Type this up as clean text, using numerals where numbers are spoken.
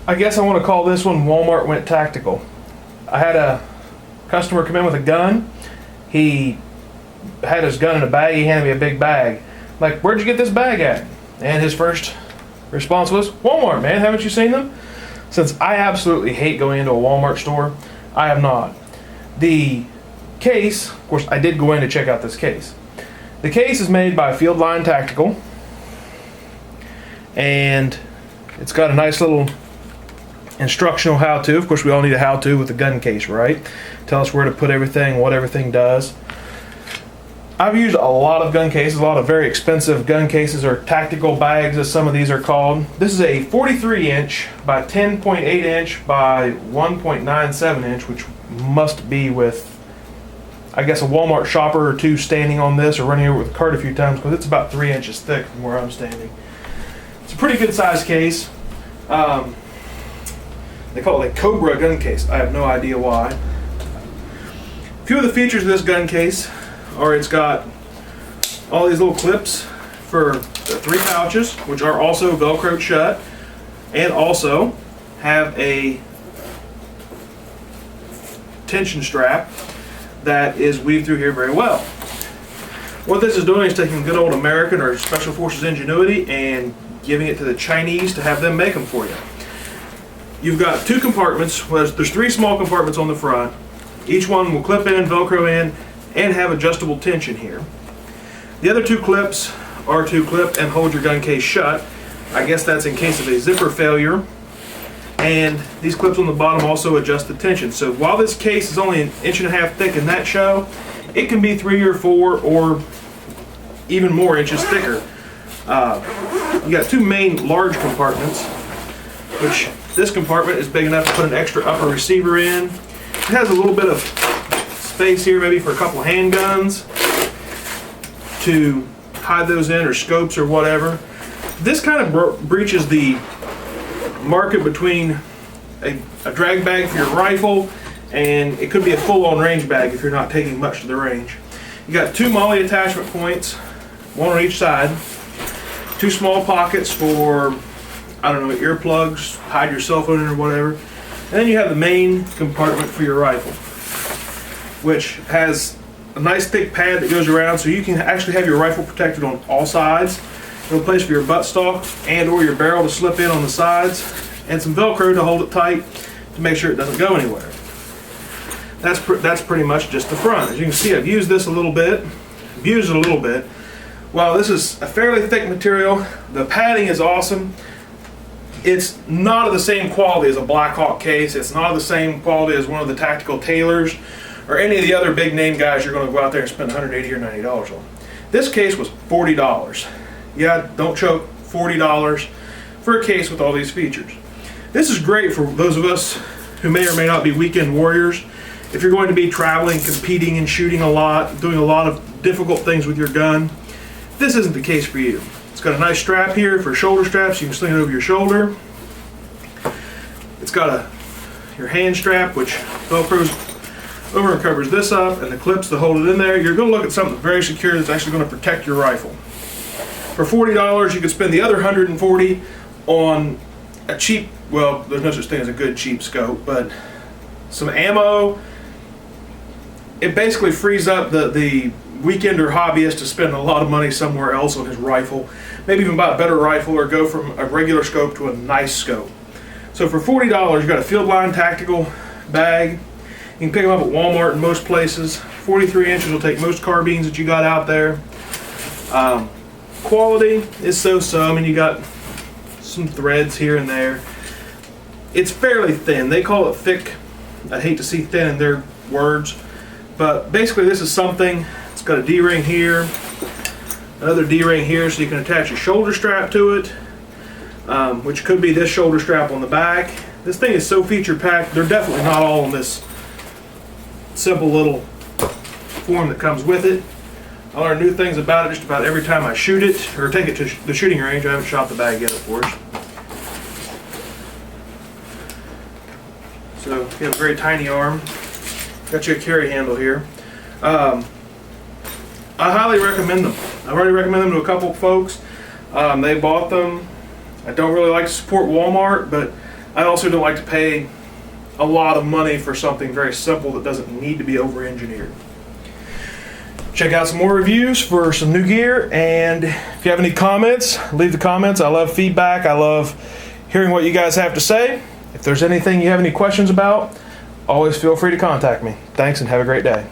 I guess I want to call this one Walmart went tactical. I had a customer come in with a gun. He had his gun in a bag. He handed me a big bag. I'm like, where'd you get this bag at? And his first response was, Walmart, man. Haven't you seen them? Since I absolutely hate going into a Walmart store, I have not. The case, of course, I did go in to check out this case. The case is made by Fieldline Tactical, and it's got a nice little instructional how-to. Of course, we all need a how-to with the gun case, right? Tell us where to put everything, what everything does. I've used a lot of gun cases, a lot of very expensive gun cases, or tactical bags as some of these are called. This is a 43 inch by 10.8 inch by 1.97 inch, which must be with, I guess, a Walmart shopper or two standing on this or running over with a cart a few times, because it's about 3 inches thick from where I'm standing. It's a pretty good sized case. They call it a Cobra gun case. I have no idea why. A few of the features of this gun case are it's got all these little clips for the 3 pouches, which are also Velcroed shut, and also have a tension strap that is weaved through here very well. What this is doing is taking good old American or Special Forces ingenuity and giving it to the Chinese to have them make them for you. You've got 2 compartments. Well, there's 3 small compartments on the front. Each one will clip in, Velcro in, and have adjustable tension here. The other 2 clips are to clip and hold your gun case shut. I guess that's in case of a zipper failure. And these clips on the bottom also adjust the tension. So while this case is only 1.5 inches thick in that show, it can be 3 or 4 or even more inches thicker. You got 2 main large compartments, which this compartment is big enough to put an extra upper receiver in. It has a little bit of space here, maybe for a couple of handguns to hide those in, or scopes or whatever. This kind of breaches the market between a drag bag for your rifle, and it could be a full-on range bag if you're not taking much to the range. You got 2 MOLLE attachment points, 1 on each side, 2 small pockets for, I don't know, earplugs, hide your cell phone in or whatever. And then you have the main compartment for your rifle, which has a nice thick pad that goes around, so you can actually have your rifle protected on all sides. A little place for your buttstock and or your barrel to slip in on the sides, and some Velcro to hold it tight to make sure it doesn't go anywhere. That's pretty much just the front. As you can see, I've used this a little bit. I've used it a little bit. While this is a fairly thick material, the padding is awesome. It's not of the same quality as a Blackhawk case. It's not of the same quality as one of the Tactical Taylors or any of the other big name guys you're going to go out there and spend $180 or $90 on. This case was $40. Yeah, don't choke, $40 for a case with all these features. This is great for those of us who may or may not be weekend warriors. If you're going to be traveling, competing and shooting a lot, doing a lot of difficult things with your gun, this isn't the case for you. It's got a nice strap here for shoulder straps. You can sling it over your shoulder. It's got your hand strap, which Velcros over and covers this up, and the clips to hold it in there. You're going to look at something very secure that's actually going to protect your rifle. For $40, you could spend the other $140 on a cheap, well, there's no such thing as a good cheap scope, but some ammo. It basically frees up the weekender hobbyist to spend a lot of money somewhere else on his rifle. Maybe even buy a better rifle or go from a regular scope to a nice scope. So for $40, you got a Fieldline Tactical bag. You can pick them up at Walmart in most places. 43 inches will take most carbines that you got out there. Quality is so-so. I mean, you got some threads here and there. It's fairly thin. They call it thick. I hate to see thin in their words, but basically this is something. It's got a D-ring here, another D-ring here, so you can attach a shoulder strap to it, which could be this shoulder strap on the back. This thing is so feature-packed. They're definitely not all in this simple little form that comes with it. I learn new things about it just about every time I shoot it or take it to the shooting range. I haven't shot the bag yet, of course. So you have a very tiny arm. Got you a carry handle here. I highly recommend them. I've already recommended them to a couple folks. They bought them. I don't really like to support Walmart, but I also don't like to pay a lot of money for something very simple that doesn't need to be over-engineered. Check out some more reviews for some new gear, and if you have any comments, leave the comments. I love feedback. I love hearing what you guys have to say. If there's anything you have any questions about, always feel free to contact me. Thanks, and have a great day.